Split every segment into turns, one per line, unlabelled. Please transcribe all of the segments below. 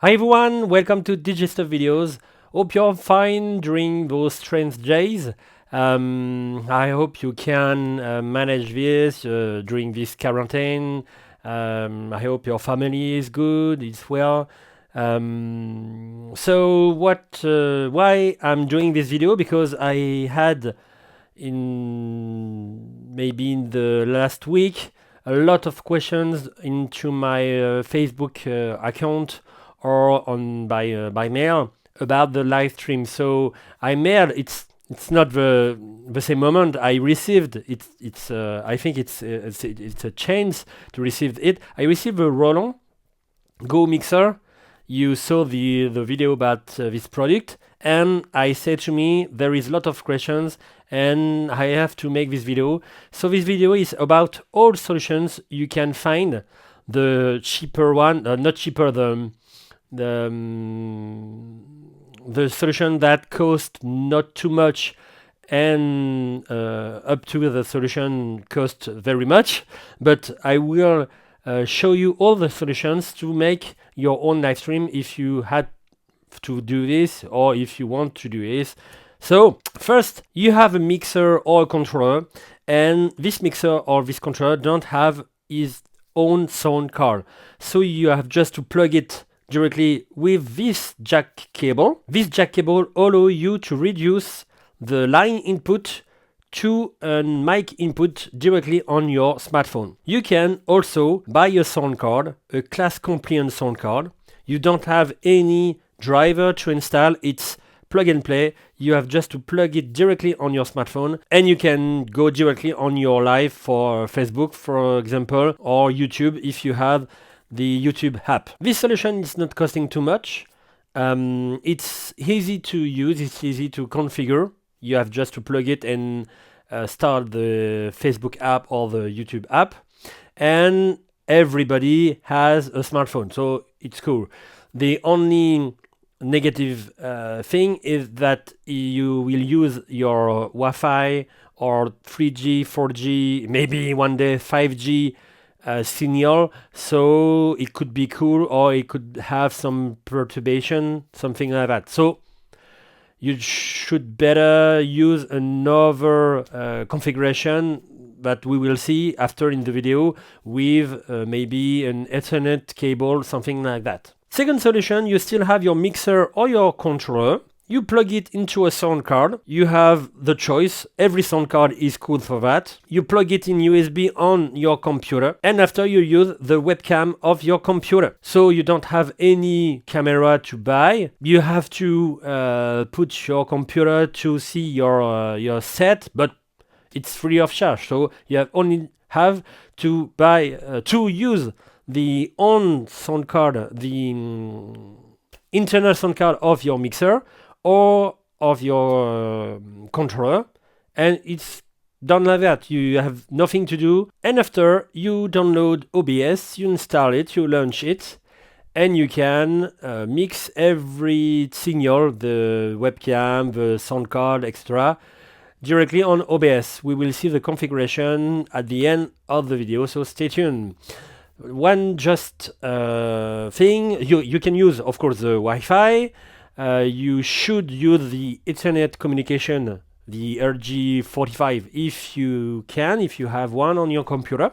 Hi everyone, welcome to Digistuff Videos. Hope you're fine during those strange days. I hope you can manage this during this quarantine. I hope your family is good, is well. Why I'm doing this video? Because I had maybe in the last week a lot of questions into my Facebook account or on by mail about the live stream. So I mailed. It's not the same moment I received it. It's I think it's a chance to receive it. I received a Roland Go mixer. You saw the video about this product, and I said to me there is a lot of questions, and I have to make this video. So this video is about all solutions you can find. The cheaper one, not cheaper, the solution that cost not too much, and up to the solution cost very much. But I will show you all the solutions to make your own live stream if you had to do this or if you want to do this. So first, you have a mixer or a controller, and this mixer or this controller don't have its own sound card. So you have just to plug it directly with this jack cable. This jack cable allows you to reduce the line input to a mic input directly on your smartphone. You can also buy a sound card, a class compliant sound card. You don't have any driver to install, it's plug and play. You have just to plug it directly on your smartphone, and you can go directly on your live for Facebook, for example, or YouTube if you have the YouTube app. This solution is not costing too much. It's easy to use, it's easy to configure. You have just to plug it and start the Facebook app or the YouTube app, and everybody has a smartphone, so it's cool. The only negative thing is that you will use your Wi-Fi or 3G, 4G, maybe one day 5G signal, so it could be cool or it could have some perturbation, something like that. So you should better use another configuration that we will see after in the video with maybe an Ethernet cable, something like that. Second solution, you still have your mixer or your controller. You plug it into a sound card. You have the choice. Every sound card is cool for that. You plug it in USB on your computer, and after you use the webcam of your computer. So you don't have any camera to buy. You have to put your computer to see your set, but it's free of charge. So you only have to buy to use the own sound card, the internal sound card of your mixer or of your controller, and it's done like that. You have nothing to do, and after you download OBS, you install it, you launch it, and you can mix every signal, the webcam, the sound card, etc., directly on OBS. We will see the configuration at the end of the video, so stay tuned. One just thing, you can use, of course, the Wi-Fi. You should use the Ethernet communication, the RG45, if you can, if you have one on your computer.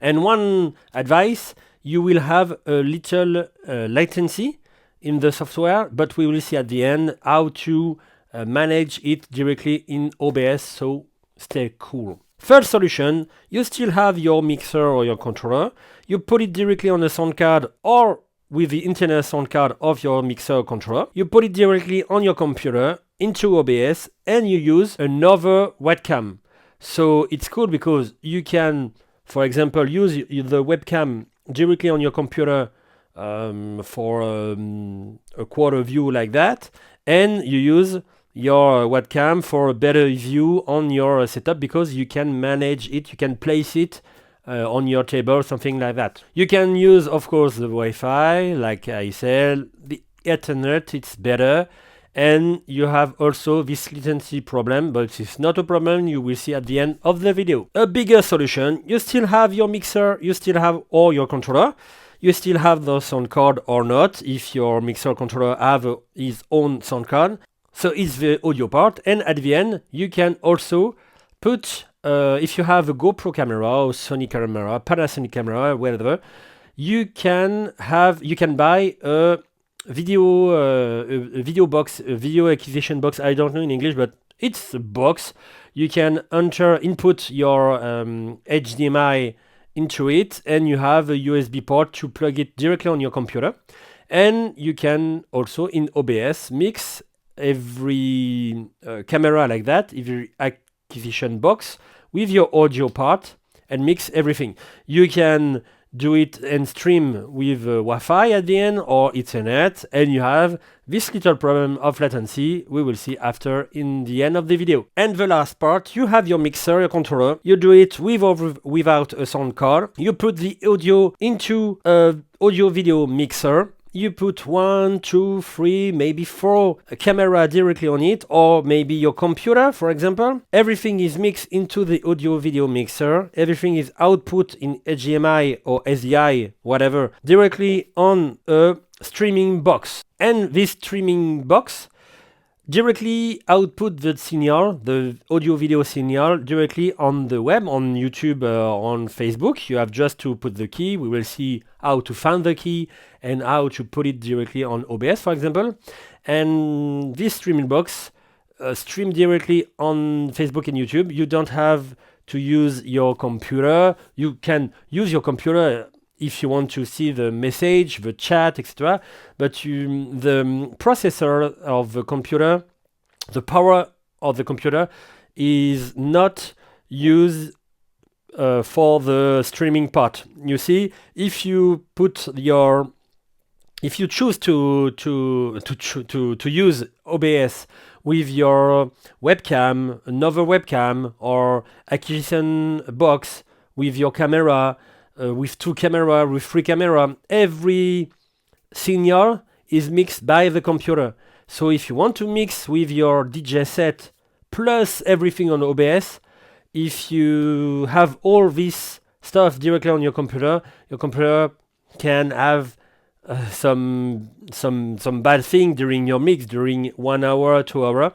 And one advice, you will have a little latency in the software, but we will see at the end how to manage it directly in OBS, so stay cool. Third solution, you still have your mixer or your controller. You put it directly on the sound card or with the internal sound card of your mixer or controller. You put it directly on your computer into OBS, and you use another webcam. So it's cool because you can, for example, use the webcam directly on your computer for a quarter view like that, and you use your webcam for a better view on your setup because you can manage it, you can place it on your table, something like that. You can use, of course, the Wi-Fi, like I said, the Ethernet, it's better, and you have also this latency problem, but it's not a problem, you will see at the end of the video. A bigger solution, you still have your mixer, you still have all your controller, you still have the sound card or not, if your mixer controller have his own sound card. So it's the audio part, and at the end you can also put, if you have a GoPro camera or Sony camera, Panasonic camera, whatever, you can buy a video box, a video acquisition box. I don't know in English, but it's a box. You can input your HDMI into it, and you have a USB port to plug it directly on your computer. And you can also in OBS mix every camera like that, every acquisition box with your audio part, and mix everything. You can do it and stream with Wi-Fi at the end or Ethernet, and you have this little problem of latency we will see after in the end of the video. And the last part, you have your mixer, your controller. You do it with or without a sound card. You put the audio into a audio video mixer. You put 1, 2, 3, maybe 4 camera directly on it, or maybe your computer, for example. Everything is mixed into the audio video mixer. Everything is output in HDMI or SDI, whatever, directly on a streaming box. And this streaming box directly output the signal, the audio video signal, directly on the web, on YouTube, on Facebook. You have just to put the key. We will see how to find the key and how to put it directly on OBS, for example. And this streaming box stream directly on Facebook and YouTube. You don't have to use your computer. You can use your computer if you want to see the message, the chat, etc. But the processor of the computer, the power of the computer is not used for the streaming part. You see, if you choose to use OBS with your webcam, another webcam, or acquisition box with your camera, with 2 camera, with 3 camera, every signal is mixed by the computer. So if you want to mix with your DJ set plus everything on OBS, if you have all this stuff directly on your computer can have some bad thing during your mix, during 1 hour, 2 hour.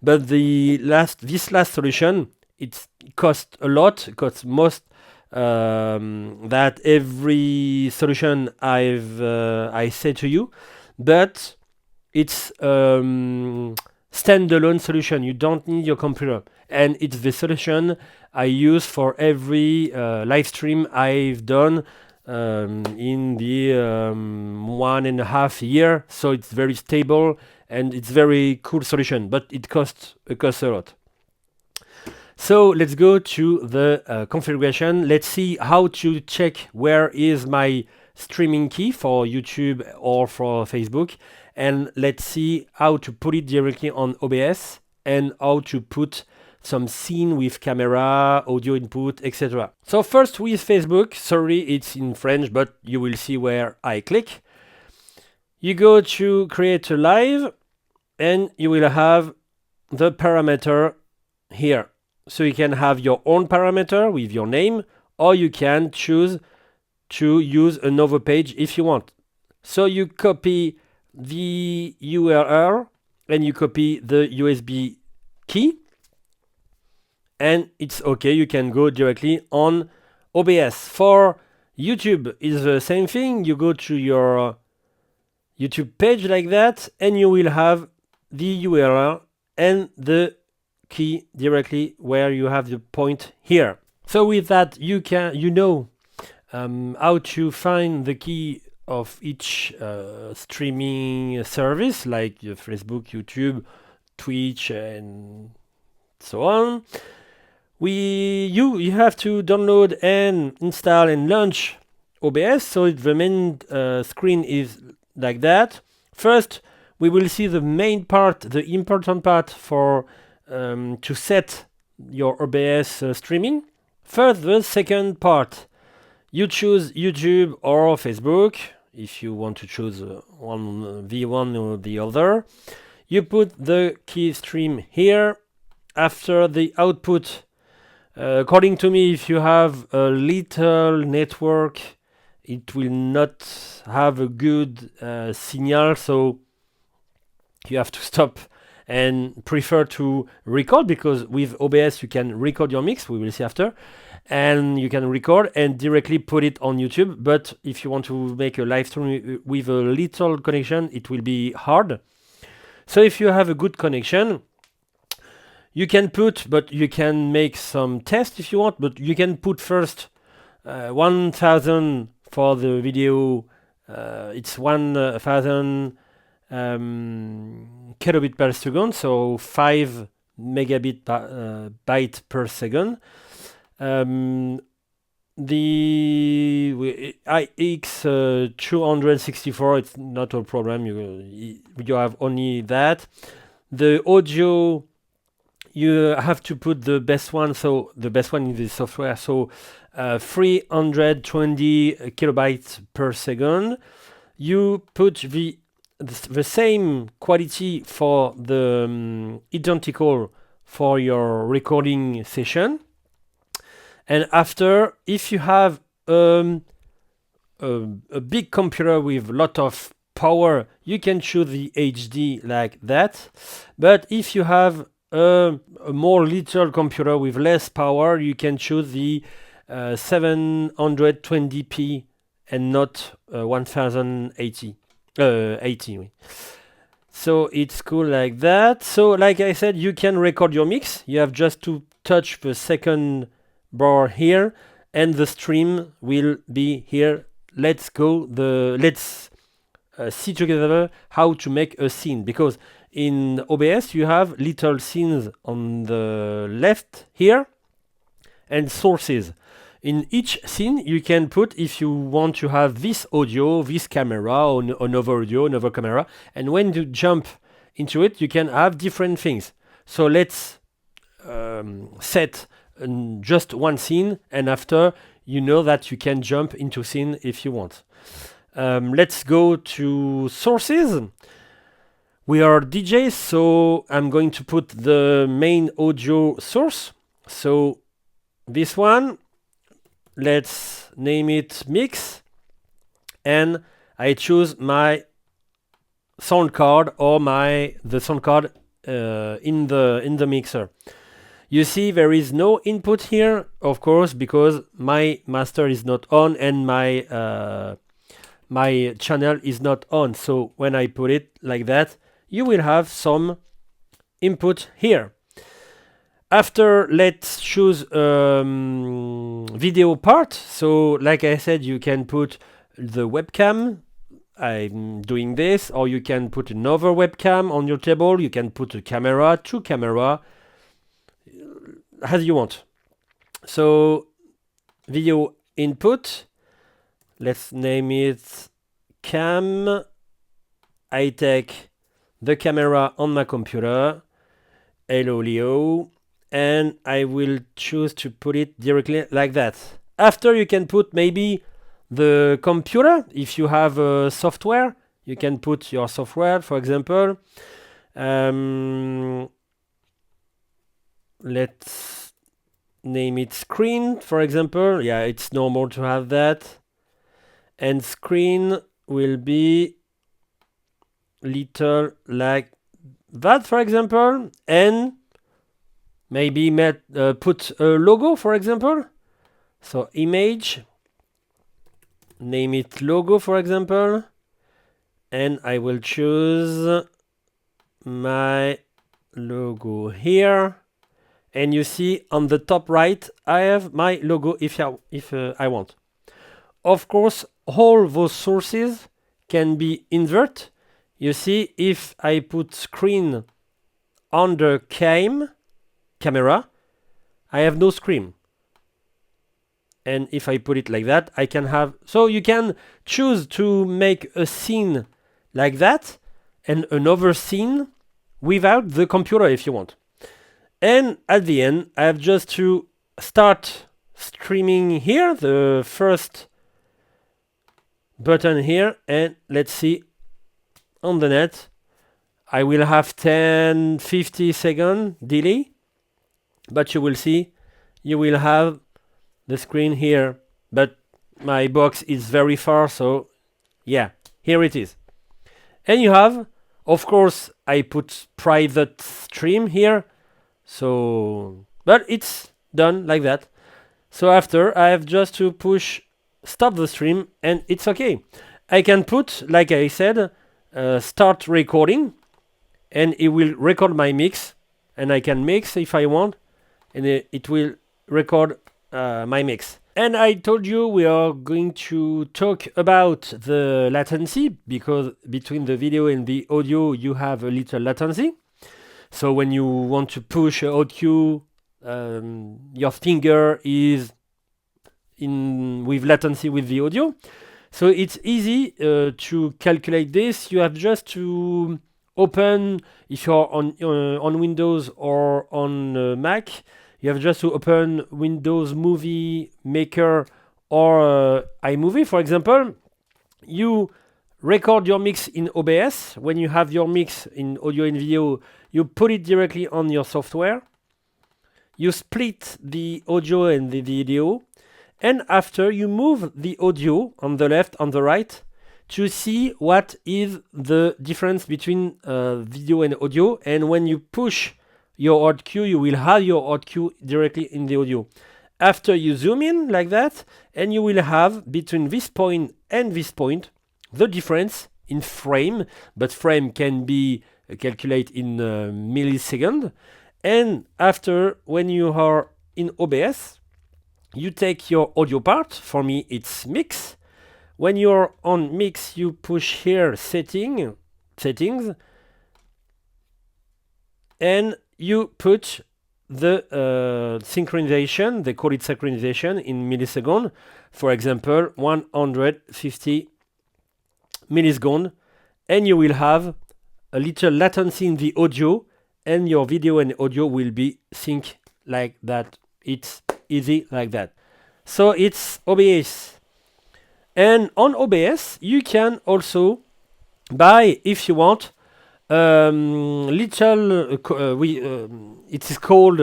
But this last solution, it costs a lot. It costs most that every solution I say to you, but it's standalone solution. You don't need your computer, and it's the solution I use for every live stream I've done in the 1.5 year. So it's very stable and it's very cool solution, but it costs a lot. So let's go to the configuration. Let's see how to check where is my streaming key for YouTube or for Facebook. And let's see how to put it directly on OBS and how to put some scene with camera, audio input, etc. So first with Facebook, sorry it's in French, but you will see where I click. You go to create a live and you will have the parameter here. So you can have your own parameter with your name, or you can choose to use another page if you want. So you copy the URL and you copy the USB key, and it's okay. You can go directly on OBS. For YouTube, it's the same thing. You go to your YouTube page like that, and you will have the URL and the key directly where you have the point here. So with that, you know how to find the key of each streaming service, like Facebook, YouTube, Twitch, and so on. You have to download and install and launch OBS. So the main screen is like that. First, we will see the main part, the important part for to set your OBS streaming. First, the second part, you choose YouTube or Facebook if you want to choose one or the other. You put the key stream here. After the output, according to me, if you have a little network, it will not have a good signal, so you have to stop and prefer to record, because with OBS you can record your mix, we will see after, and you can record and directly put it on YouTube. But if you want to make a live stream with a little connection, it will be hard. So if you have a good connection, you can put, but you can make some tests if you want, but you can put first 1000 for the video. It's 1000 kilobit per second, so 5 megabit byte per second. The IX264, it's not a problem. You have only that. The audio, you have to put the best one. So the best one in the software. So 320 kilobytes per second. You put the same quality for the identical for your recording session. And after, if you have a big computer with a lot of power, you can choose the HD like that. But if you have a more little computer with less power, you can choose the 720p and not 1080. 80. So it's cool like that. So like I said, you can record your mix. You have just to touch the second bar here, and the stream will be here. Let's see together how to make a scene, because in OBS you have little scenes on the left here and sources. In each scene you can put, if you want to have this audio, this camera, or another audio, another camera, and when you jump into it you can have different things. So let's set just one scene, and after you know that you can jump into scene if you want. Let's go to sources. We are DJs, so I'm going to put the main audio source. So this one, let's name it mix, and I choose my sound card, or the sound card in the mixer. You see there is no input here, of course, because my master is not on and my channel is not on. So when I put it like that, you will have some input here. After, let's choose video part. So like I said, you can put the webcam. I'm doing this, or you can put another webcam on your table. You can put a camera, two camera, as you want. So video input, let's name it cam. I take the camera on my computer, hello Leo, and I will choose to put it directly like that. After, you can put maybe the computer. If you have a software, you can put your software, for example. Let's name it screen, for example. Yeah, it's normal to have that. And screen will be little like that, for example. And maybe put a logo, for example. So image, name it logo, for example. And I will choose my logo here. And you see on the top right, I have my logo if I want. Of course, all those sources can be invert. You see, if I put screen under camera, I have no screen. And if I put it like that, I can have... So you can choose to make a scene like that and another scene without the computer if you want. And at the end, I have just to start streaming here, the first button here, and let's see on the net. I will have 10-50 second delay, but you will see, you will have the screen here, but my box is very far, so yeah, here it is. And you have, of course, I put private stream here, so, but it's done like that. So after, I have just to push stop the stream and it's okay. I can put, like I said, start recording, and it will record my mix, and I can mix if I want, and it will record my mix. And I told you we are going to talk about the latency, because between the video and the audio you have a little latency. So when you want to push a hot cue, your finger is in with latency with the audio. So it's easy to calculate this. You have just to open, if you're on Windows or on Mac, you have just to open Windows Movie Maker or iMovie, for example. You record your mix in OBS. When you have your mix in audio and video, you put it directly on your software. You split the audio and the video. And after, you move the audio on the left, on the right, to see what is the difference between video and audio. And when you push your hot cue, you will have your hot cue directly in the audio. After, you zoom in like that, and you will have between this point and this point the difference in frame, but frame can be calculated in milliseconds. And after, when you are in OBS, you take your audio part. For me, it's mix. When you're on mix, you push here settings, and you put the synchronization. They call it synchronization in milliseconds. For example, 150 milliseconds, and you will have a little latency in the audio, and your video and audio will be synced like that. It's easy like that. So it's OBS. And on OBS, you can also buy, if you want, little, it is called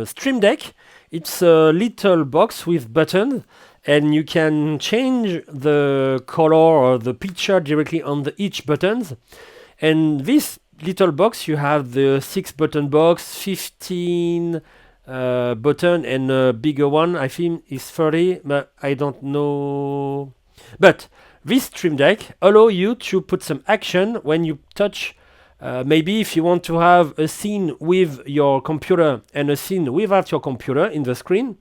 Stream Deck. It's a little box with buttons, and you can change the color or the picture directly on each buttons. And this little box, you have the 6 button box, 15 button, and a bigger one, I think, is 30, but I don't know. But this Stream Deck allow you to put some action when you touch. Maybe if you want to have a scene with your computer and a scene without your computer in the screen,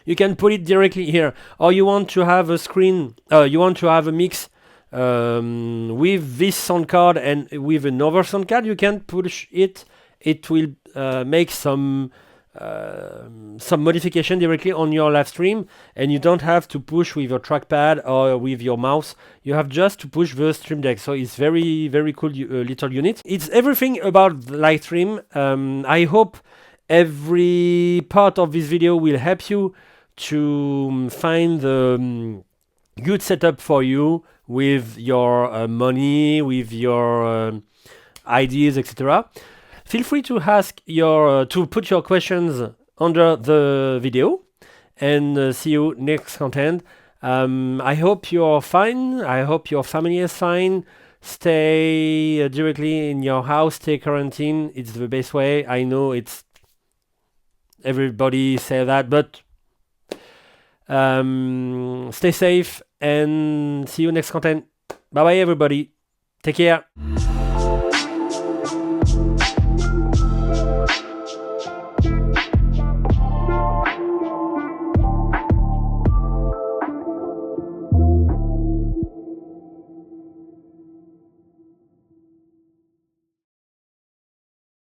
you can put it directly here. Or you want to have a screen, you want to have a mix with this sound card and with another sound card, you can push it. It will make some modification directly on your live stream, and you don't have to push with your trackpad or with your mouse. You have just to push the Stream Deck. So it's very, very cool little unit. It's everything about the live stream. I hope every part of this video will help you to find the good setup for you with your money, with your ideas, etc. Feel free to ask to put your questions under the video, and see you next content. I hope you're fine. I hope your family is fine. Stay directly in your house. Stay quarantine. It's the best way. I know it's everybody say that, but stay safe and see you next content. Bye bye everybody. Take care.